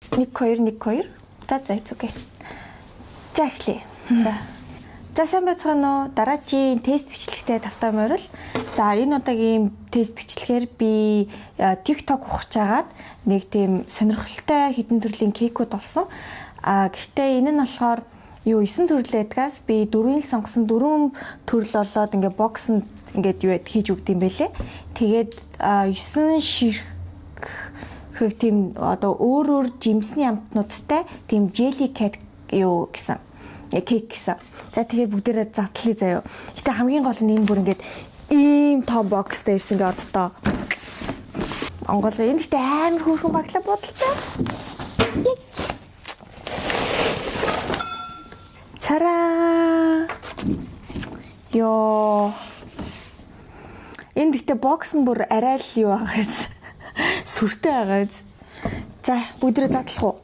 1 2 1 2. За it's okay. За эхлэе. За сайн байцгаана уу? Дараагийн тест бичлэгтэй тавтай морил. За энэ удаагийн тест бичлэгээр би TikTok ухаж агаад нэг тийм сонирхолтой хэдэн төрлийн кейкүүд олсон. Гэхдээ энэ нь болохоор 9 төрөл байдгаас би 4-ийг сонгосон 4 төрөл болоод ингээ бокснд ингээд юу хийж өгд юм бэлээ. Тэгээд 9 ширх тийм одоо өөр жимсний амтнуудтай тийм jelly cake юу гэсэн кейк гэсэн. За тэгээд бүгдээрээ задлаа заяа. Гэтэ хамгийн гол нь энэ бүр ингээд ийм том бокстай ирсэн гээ оддоо. Монгол энэ гэтэ амар хөөрхөн баглаа бодолтой. Цараа. Ёо. Энэ гэтэ бокс нь бүр арай л юу агааз. Сүртэй агааз. За бүгдээрээ задлах уу?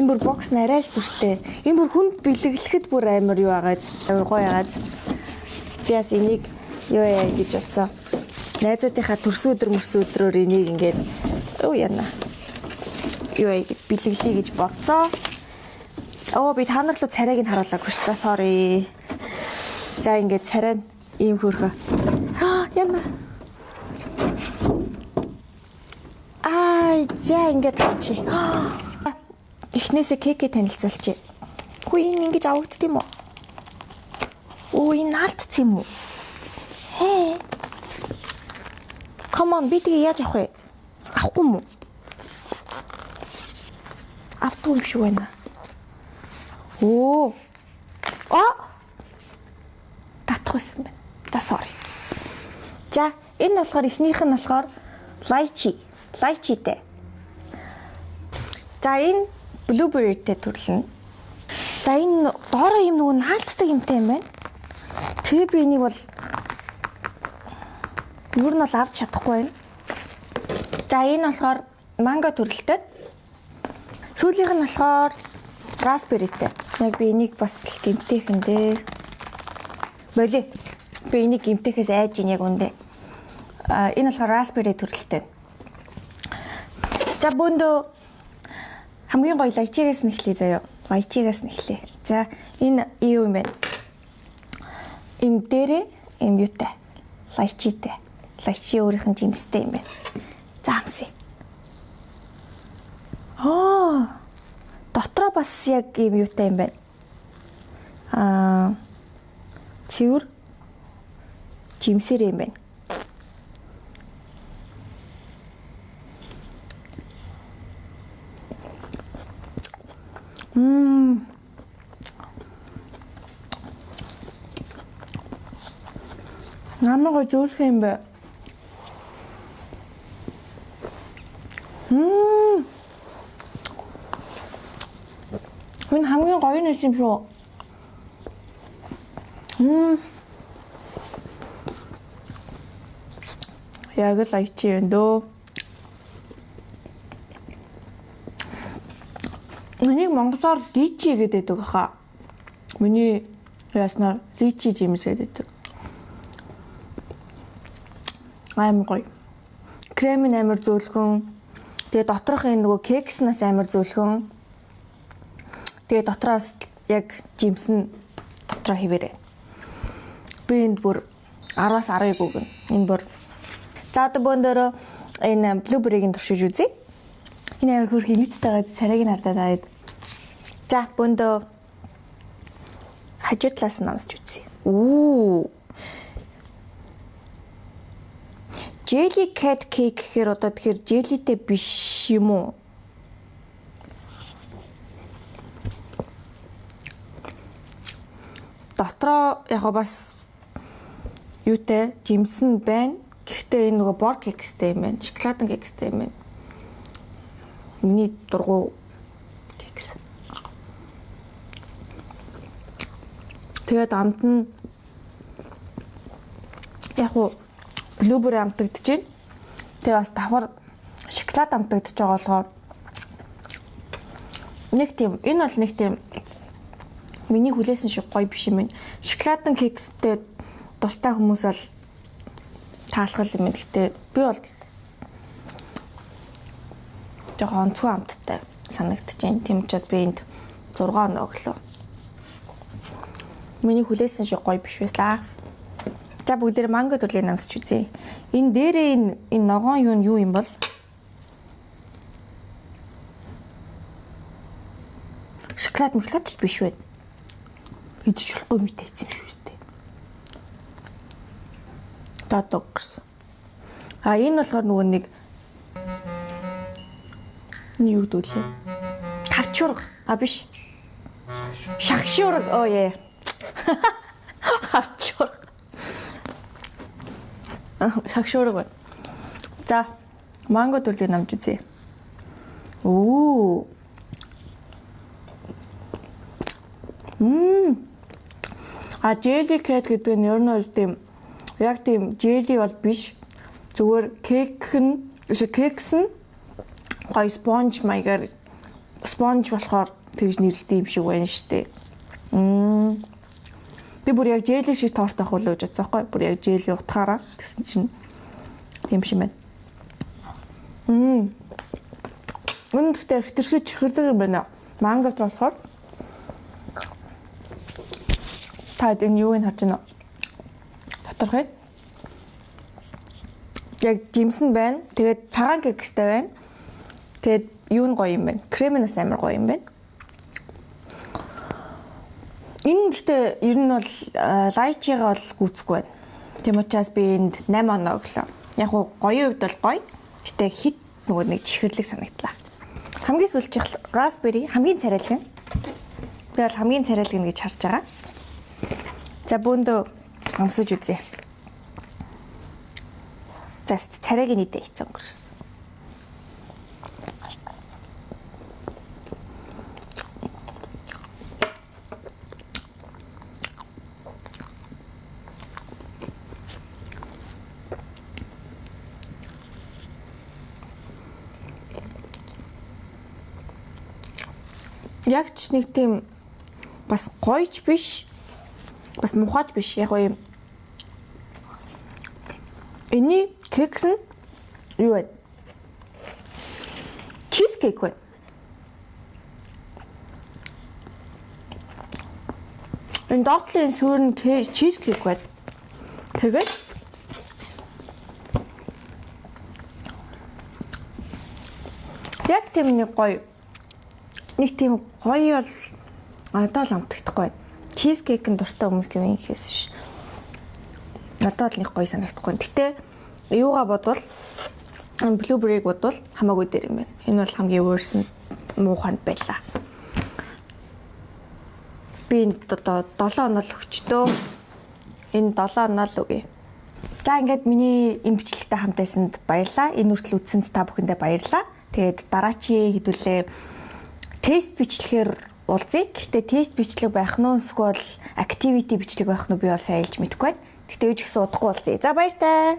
Энэ бүр бокс нь арай л сүртэй. Энэ бүр хүнд бэлэглэхэд бүр амар юу агааз. Амар гоё агааз. Зяас энийг юу яа гэж бодсон. Найзуудынхаа төрсөн өдрөөр энийг ингээд юу яана. Юу яа гэж бэлэглэе гэж бодсон. Би та нар руу царайг нь харуулаагүй ш. За sorry. За ингээд царай ийм хөрхөө. Яна. За ингээд тавьчих. Эхнээсээ кекээ танилцуулчих. Хүү энэ ингэж авагдд юм уу? Энэ наалтц юм уу? Хээ. Come on, би тэгээ яаж авах вэ? Авахгүй юм уу? Авахгүй юм шиг байна. Татах байсан байна. Да sorry. За, энэ болохоор эхнийх нь болохоор lychee-тэй. За, энэ blueberry-тэй төрөл нь. За, энэ доороо юм нөгөө наалтдаг юмтай юм байна. Тэгээ би энийг бол юу нь бол авч чадахгүй байна. За, энэ болохоор манго төрөлтэй. Сүүлийнх нь болохоор raspberry-тэй. Яг би энийг бас гэмтээхэн дээр болий. Би энийг гэмтээхээс айж ийн яг үндэ. Энэ болохоор raspberry төрөлтэй. За бөөндөө хамгийн гоё lychee-гээс нь эхлэе заяа. Lychee-гээс нь эхлэе. За энэ юу юм бэ? Энэ дээрээ юм юутай. Lychee-тэй. Lychee өөрийнх нь жимстэй юм байна. За амсъя. Дотроо бас яг юм юутай юм байна. Цэвэр жимсээр юм байна. Намайг зөөлөх юм бэ? Энэ хамгийн гоё нь юм шүү. Яг л lychee юм дөө. Миний монголоор lychee гэдэг хаа. Миний яснаар lychee жимс гэдэг. Амар гоё. Крем нь амар зөөлхөн. Тэгээ доторх энэ нөгөө кекснаас амар зөөлхөн. Тэгээ дотроос яг жимс нь дотроо хിവэрэ. Би энд бүр 10-аас 10 өгнө. Энэ бүр. За одоо бөөндөрөө энэ blueberry-гийн туршиж үзье. Энэ амар хөрх нийттэйгээ царайг нь хардаад аваад. За бөөндөө хажуу талаас нь амсч үзье. Jelly cat cake гэхээр одоо тэгэхээр jellyтэй биш юм уу? Дотроо яг бас юутэй жимсэн байна. Гэхдээ энэ нөгөө бор кекстэй юм байна. Шоколадын кекстэй юм байна. Миний дургу кекс. Тэгээд амт нь яг уу blueberry амтагдж байна. Тэгээ бас давхар шоколад амтагдж байгаа болохоор нэг тийм энэ бол нэг тийм миний хүлээсэн шиг гоё биш юм байна. Шоколадын кекстэй дуртай хүмүүс бол таалхал юм. Гэхдээ би бол жоохон онцгой амттай санагдаж байна. Тийм учраас би энд 6 оноо өглөө. Миний хүлээсэн шиг гоё биш байсан. За бүгдээр манго төрлийг намсч үзье. Энэ дээрээ энэ ногоон юу юм бол? Шоколад ч биш вэ? Идэж болохгүй мэт хийсэн шүү дээ. Додог гэсэн. Энэ болохоор нөгөө нэг юу гэдүүлээ? Хавчурга. Биш. Шагшурга. Яа. Хавчурга. Шагшурга. За, манго төрлийг намж үзье. Оо. Jelly cake гэдэг нь ер нь бол тийм яг тийм jelly бол биш. Зүгээр кекс нь гоё спонж маягаар спонж болохоор тэгж нэрлэдэг юм шиг байна шүү дээ. Би бүр яг jelly шиг торт авах уу гэж бодсон байхгүй. Бүр яг jelly утгаараа тэгсэн чинь тийм шиг байна. Үнэхээр хэтэрхий чихэрдэг юм байна. Мангоч болохоор таад энэ юу нь харж байна уу? Тодорхой. Яг жимсэн байна. Тэгээд цагаан кекстэй байна. Тэгээд юу нь гоё юм бэ? Кремэнээс амар гоё юм байна. Энэ гэхдээ ер нь бол лайчигаа бол гүцэхгүй байна. Тийм учраас би энд 8 оноо өглөө. Яг гоо гоё хувьд бол гоё. Гэтэ хит нөгөө нэг чихэрлэг санагдлаа. Хамгийн сүүлчийнх raspberry хамгийн царайлаг. Би бол хамгийн царайлаг гэж харж байгаа. За бөөндөө амсаж үзье. За царайг нийтээ хийцэн өнгөрсөн. Яг ч нэг тийм бас гойч биш. Бас мухаж биш. Яг гоё юм. Эний кекс нь юу вэ? Чизкейк вэ? Энэ доотлын сүүр нь чизкейк вэ? Тэгээд яг тийм нэг гоё. Нэг тийм гоё бол надад л амтагдахгүй. Чизкейкийн дуртай хүмүүс л юм ихээс ш. Надад л нэг гоё санагдахгүй. Гэтэ юугаа бодвол блубериг бодвол хамаагүй дээр юм байна. Энэ бол хамгийн өөрсөн мууханд байлаа. Би энэ одоо 7 оноо л өгчдөө. Энэ 7 оноо л өгье. За ингээд миний энэ бичлэгтэй хамт байсанд баярлалаа. Энэ хүртэл үзсэнд та бүхэндээ баярлалаа. Тэгээд дараачийн хэдүүлээ тест бичлэгээр уулзъя. Гэхдээ тест бичлэг байх нь эсвэл activity бичлэг байх нь би бол сайн хэлж мэдэхгүй байна. Гэхдээ юу ч гэсэн удахгүй уулзъя. За баяр таа.